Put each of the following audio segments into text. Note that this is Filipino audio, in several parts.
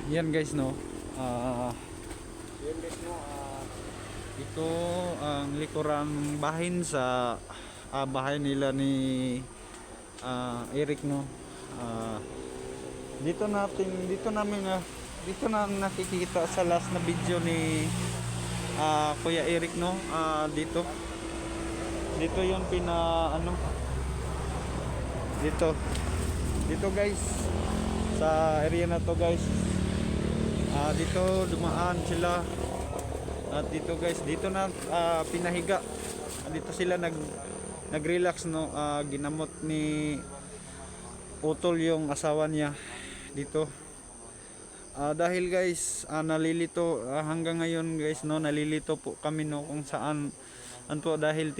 Yan guys no. Yan guys no, Ito ang likurang bahin sa bahay nila ni Eric no. Ah, dito na nakikita sa last na video ni Kuya Eric no. Dito yung dito guys sa area na to guys. Dito dumaan sila at dito guys dito na pinahiga. Dito sila nag-relax no. Ginamot ni Utol yung asawa niya dito. Dahil guys nalilito hanggang ngayon guys no, nalilito po kami no kung saan po dahil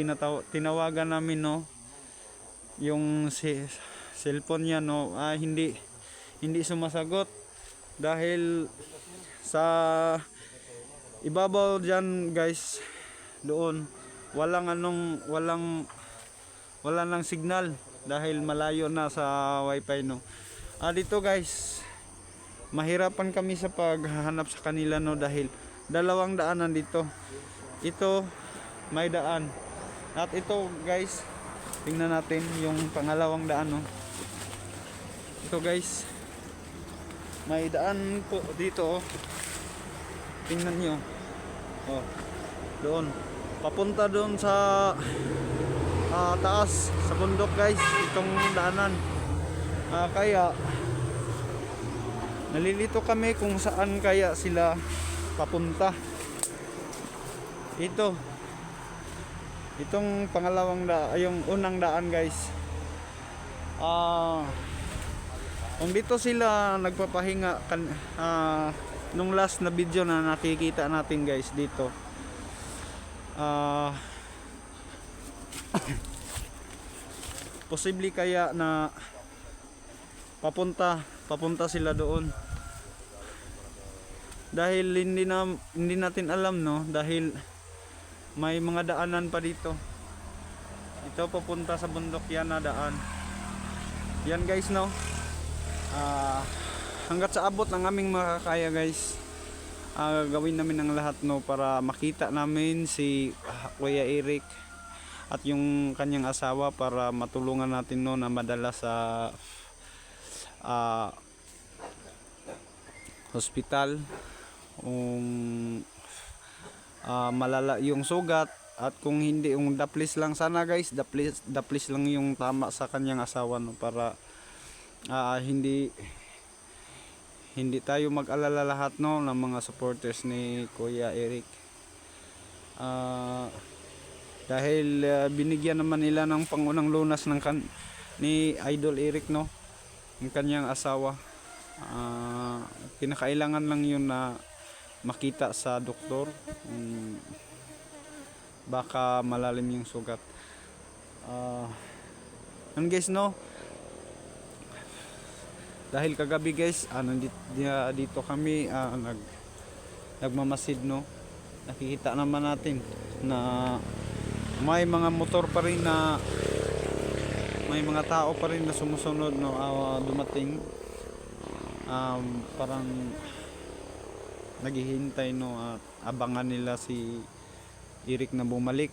tinawagan namin no yung cellphone niya no, hindi sumasagot dahil sa ibabaw diyan guys, doon wala nang signal dahil malayo na sa wifi no. Dito guys mahirapan kami sa paghahanap sa kanila no dahil dalawang daanan dito. Ito may daan at ito guys tingnan natin yung pangalawang daan no. Ito guys may daan po dito oh. Tingnan nyo oh, doon papunta doon sa taas sa bundok guys itong daanan. Kaya nalilito kami kung saan kaya sila papunta. Itong pangalawang yung unang daan guys. Kung dito sila nagpapahinga nung last na video na nakikita natin guys dito. Posible kaya na papunta sila doon. Dahil hindi natin alam no dahil may mga daanan pa dito. Ito papunta sa bundok yan na daan. Yan guys no. Hanggat sa abot ng aming makakaya guys, gawin namin ang lahat no para makita namin si Kuya Eric at yung kanyang asawa para matulungan natin no na madala sa hospital kung malala yung sugat at kung hindi yung daplis lang sana guys, daplis lang yung tama sa kanyang asawa no para hindi tayo mag-alala lahat no ng mga supporters ni Kuya Eric. Dahil binigyan naman nila ng pangunang lunas ni Idol Eric no, yung kanyang asawa. Kinakailangan lang yun na makita sa doktor baka malalim yung sugat. Guys no, dahil kagabi guys dito kami nagmamasid no, nakikita naman natin na may mga motor pa rin na may mga tao pa rin na sumusunod no, dumating parang naghihintay no at abangan nila si Eric na bumalik.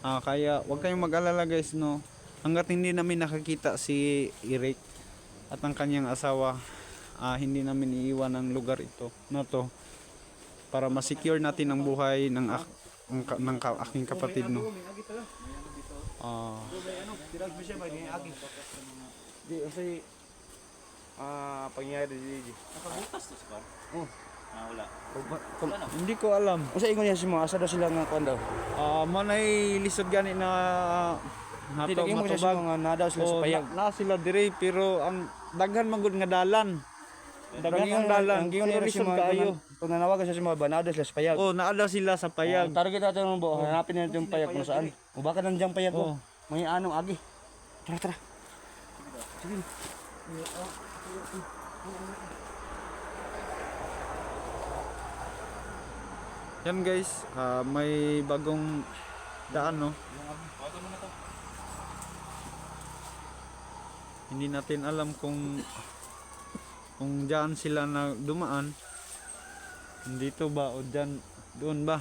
Kaya wag kayong mag-alala guys no, hangga't hindi namin nakakita si Eric at ang kanyang asawa, hindi namin iiwan ang lugar ito na to para ma-secure natin ang buhay ng aking kapatid no. pangyayari di nakabutas to sa wala. Hindi ko alam. Usa ingon niya si mga asa daw sila nga kuan daw. Manay lisod gani na Hatog matubag nga nadaw sila sa payag. Na sila dire pero ang daghan man gud nga dalan. Daghan ang dalan. Ang giyon ni si mga kung nanawagan sa mga banada sila sa payag. Naada sila sa payag. Target natin mo bo, hanapin natin yung payag kung saan. O baka nandiyan payag ko. May anong agi. Tara. Sige. Yan guys, may bagong daan no. Hindi natin alam kung kung diyan sila na dumaan, dito ba o diyan, doon ba.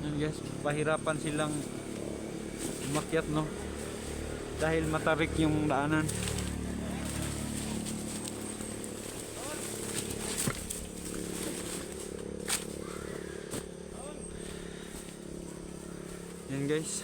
Yan guys, pahirapan silang umakyat, no, dahil matarik yung daanan. Yan guys.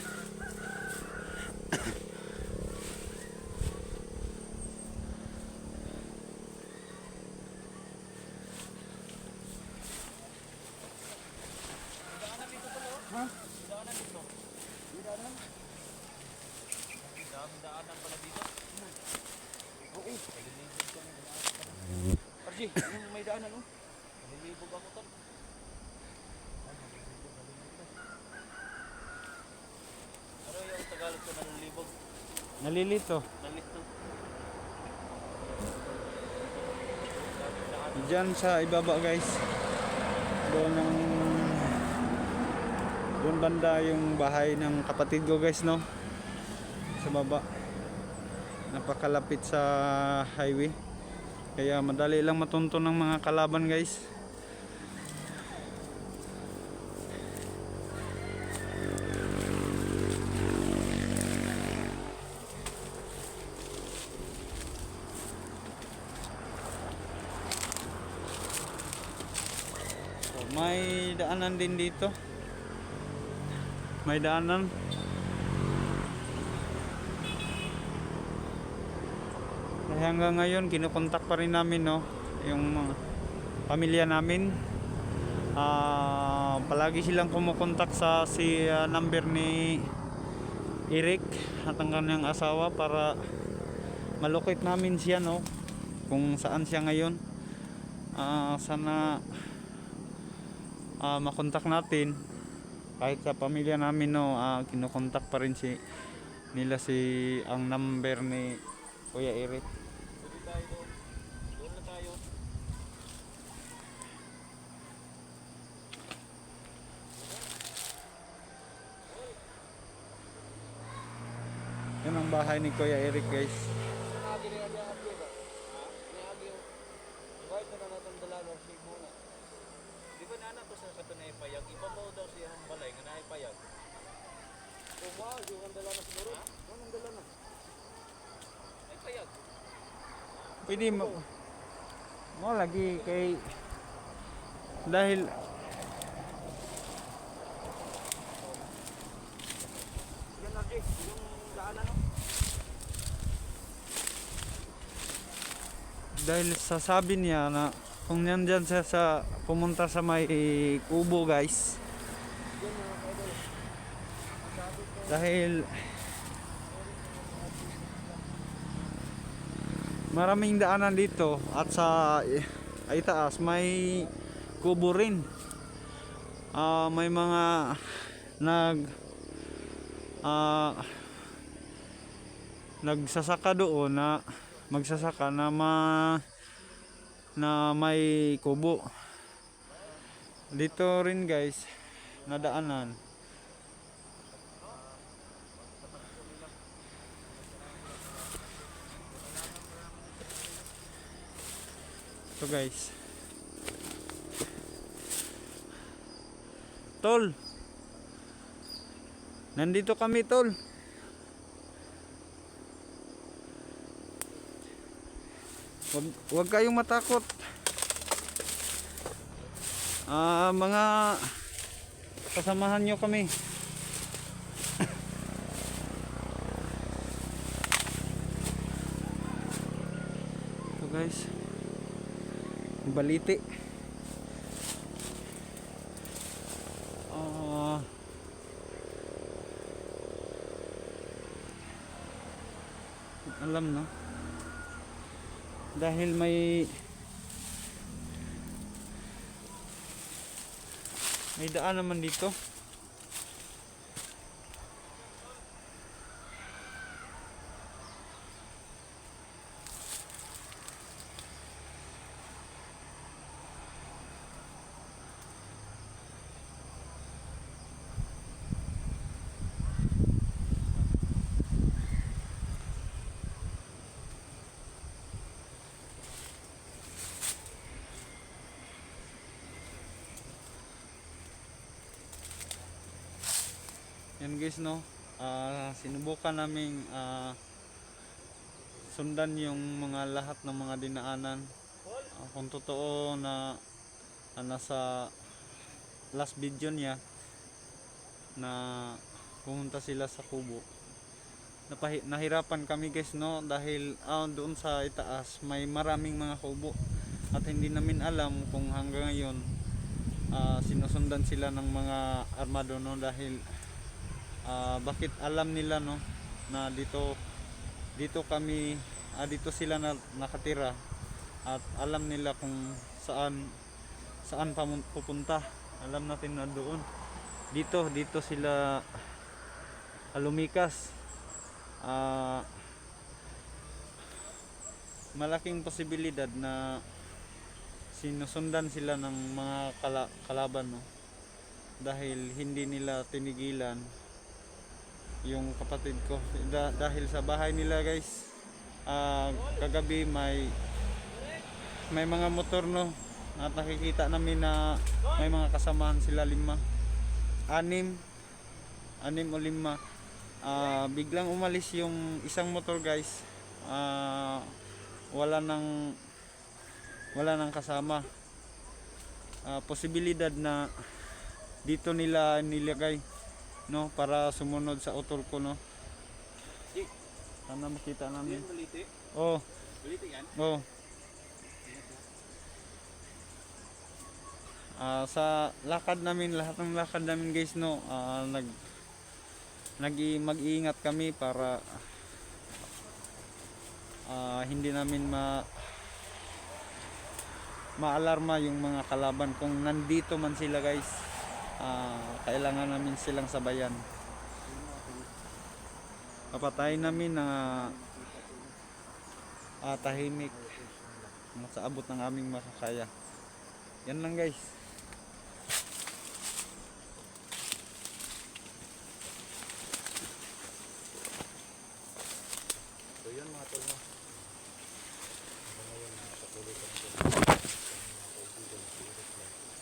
Arji, yung may daanan oh. Nalilibog ako tol. Ano yung Tagalog ko nalilibog? Nalilito. Nalito. Diyan sa ibaba guys. Doon banda yung bahay ng kapatid ko guys, no. Sa baba. Napakalapit sa highway. Kaya madali lang matunto ng mga kalaban guys. So, may daanan din dito. May daanan. Kaya hanggang ngayon kinukontak pa rin namin, no, yung mga pamilya namin. Palagi silang kumukontak sa number ni Eric at ang kanyang asawa para malocate namin siya, no, kung saan siya ngayon. Sana makontak natin kahit sa pamilya namin, no. Kinukontak pa rin nila ang number ni Kuya Eric. Doon na tayo. Yan ang bahay ni Kuya Eric guys. Agi na niya agi ba? Ha? Agi yung kahit na natin dala no sig muna. Di ba nana to sa katunay payag? Ibabaw daw siya ang balay nga naay payag. Wow, yung dala na siguro. Anong dala na? Ay payag. Pwede mo lagi kay dahil Yan agi, yung daanan no. dahil sasabi niya na kung nandyan siya pumunta sa may kubo guys, dahil maraming daanan dito at sa itaas may kubo rin. May mga nagsasaka doon na magsasaka na may kubo dito rin guys, nadaanan. So guys, tol, nandito kami tol. Wag kayong matakot. Mga kasamahan nyo kami. So guys, baliti. Alam, no, dahil may daan naman dito. Yan guys no, sinubukan naming sundan yung mga lahat ng mga dinaanan. Kung totoo na nasa last video niya na pumunta sila sa kubo, nahirapan kami guys no, dahil doon sa itaas may maraming mga kubo at hindi namin alam kung hanggang ngayon sinusundan sila ng mga armado no, dahil bakit alam nila no na dito kami dito sila nakatira at alam nila kung saan pupunta. Alam natin na doon dito sila lumikas. Malaking posibilidad na sinusundan sila ng mga kalaban no, dahil hindi nila tinigilan yung kapatid ko dahil sa bahay nila guys. Kagabi may mga motor no, at nakikita namin na may mga kasamahan sila anim o lima. Biglang umalis yung isang motor guys, wala nang kasama. Posibilidad na dito nila nilagay no, para sumunod sa utol ko no. Sana makita namin. Oh. Baliti yan? Oh. Sa lakad namin, lahat ng lakad namin guys no, mag-iingat kami para hindi namin maalarma yung mga kalaban. Kung nandito man sila guys, kailangan namin silang sabayan. Papatayin namin na tahimik sa abot ng aming makakaya. Yan lang guys. So yun mga tol no, ngayon patuloy kami sa mga kaibigan sa Iris Life.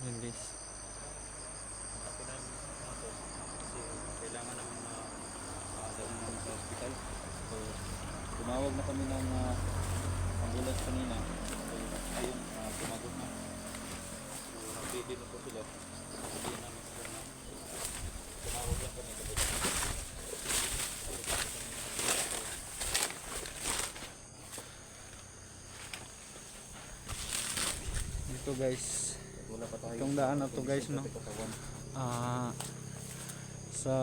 Yan guys. Ako na ito kasi kailangan namin dalhin namin sa hospital. So tumawag na kami ng ambulance kanina. So ayun, tumagot na. So nag-ready na po sila. Hindi namin sila na tumawag lang kami kapag dito guys, wala pa tayo. itong daan na to guys no, sa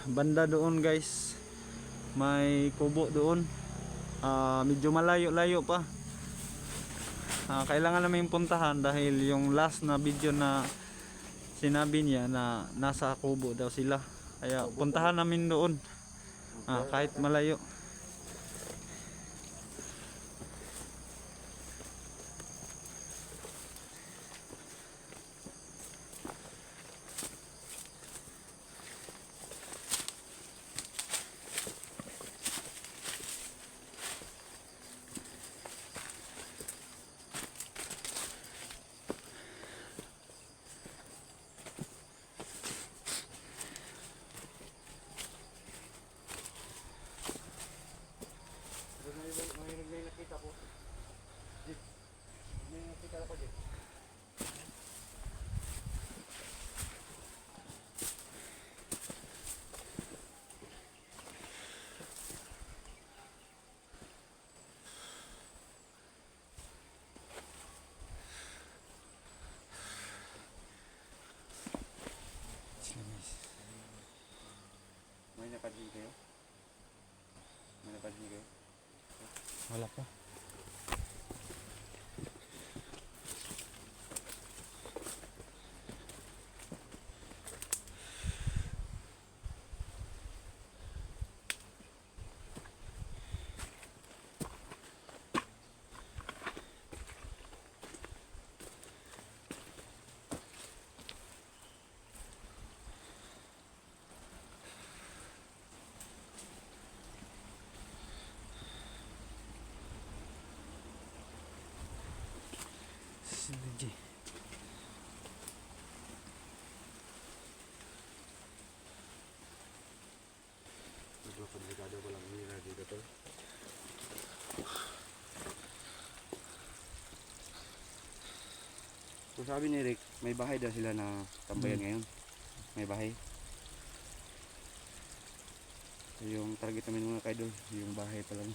banda doon guys may kubo doon, medyo malayo-layo pa. Kailangan namin puntahan dahil yung last na video na sinabi niya na nasa kubo daw sila, kaya puntahan namin doon kahit malayo. May nakita ko. May nakita ko dito. May napansin kayo? May napansin kayo? Wala pa. DJ. Medyo komplikado ko lang mira dito to. So sabi ni Rick, may bahay daw sila na tambayan ngayon. May bahay. So yung target namin mga kaidol, yung bahay pa lang.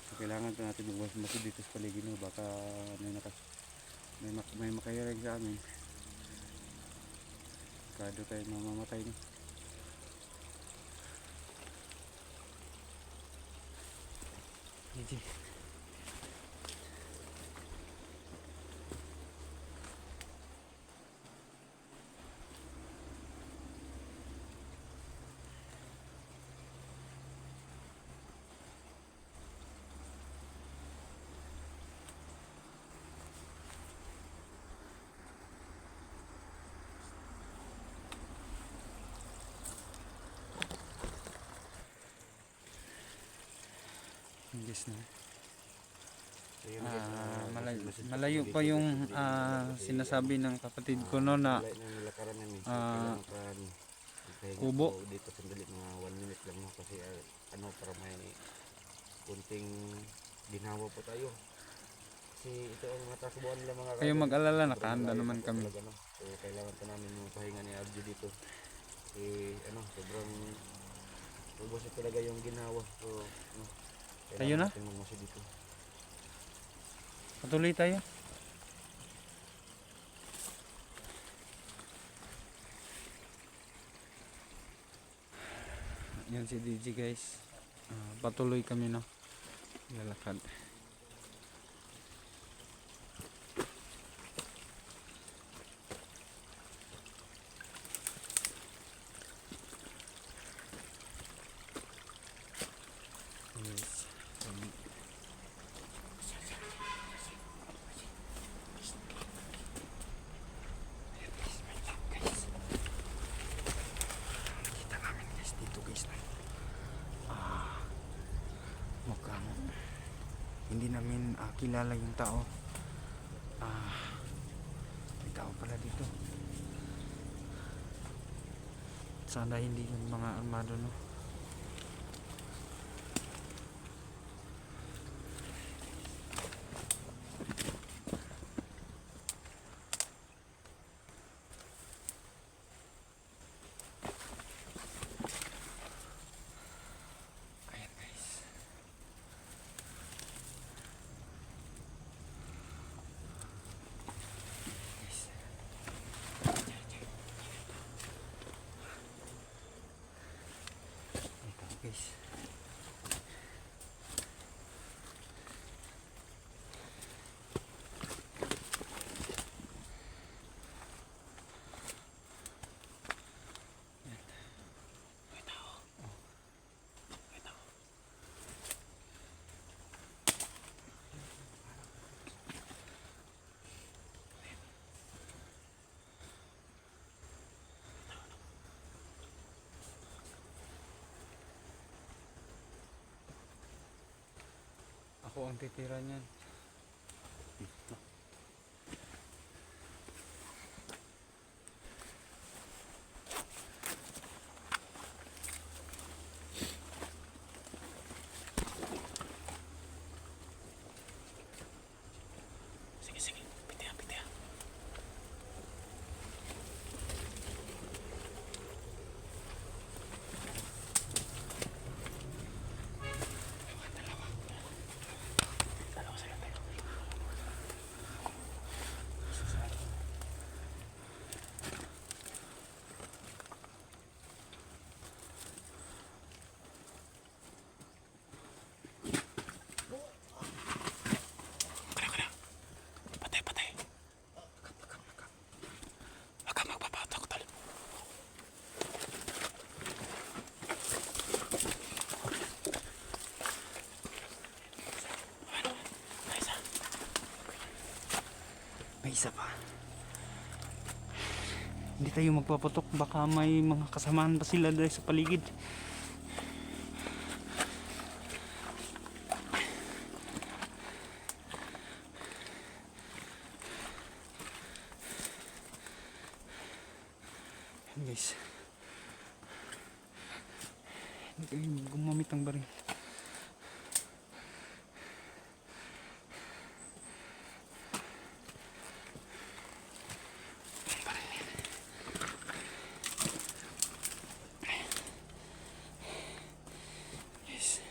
So kailangan pa natin magmasid dito sa paligid no, baka may makayarig sa amin. Kado tayo mamamatay no. DJ. Yes na. Malayo pa yung sinasabi ng kapatid ko no na kubo. Dito sandali mga 1 minute lang no kasi ano para may kunting ginawa po tayo. Kasi ito ang mga takbuhan nila mga Kayo mag-alala, nakahanda naman kami. So kailangan pa namin yung pahinga ni Abdi dito. Kasi ano sobrang ubos talaga yung ginawa. So ano, tayo na? Dito. Patuloy tayo. Yan si DJ guys. Patuloy kami no. Lalakad. Yes. Nakita namin guys dito guys. Mukhang hindi namin kilala yung tao. May tao pala dito. Sana hindi yung mga armado no. Ayan guys. Ito guys. Ako ang titira niyan. Sige, pitihan. Dalawa sa'yo tayo. Patay. Wag kang magpapatok, tol. May isa pa. Hindi tayo magpapatok, baka may mga kasamahan pa sila dahil sa paligid. Ayan guys. Hindi kayo gumamit ng baril. Yes.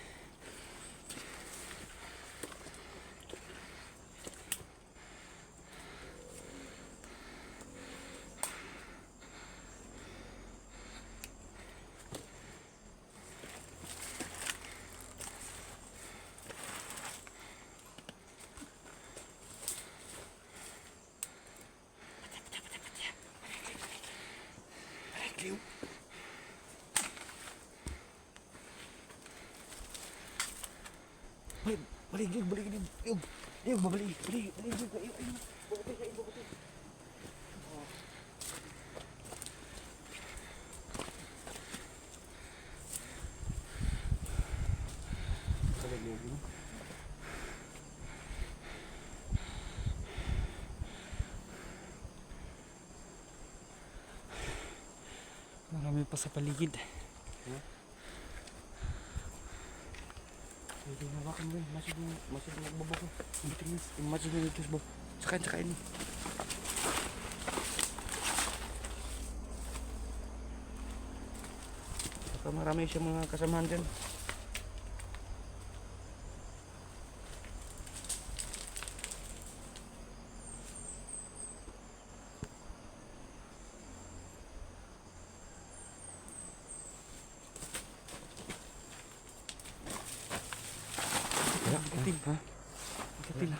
Liw. Balik, Liw, balik, Liw. Liw, Liw, babalik, balik, balik, Liw, Liw, Liw. Bagutin, kain, bagutin. Balik, Liw, Liw. Marami pa sa paligid. Hindi na bakit mo, masig mo nagbaba ko. Masig mo ito sa baba. Sakain. Saka marami siya mga kasamahan dyan. Katil, ha? Katil, ha?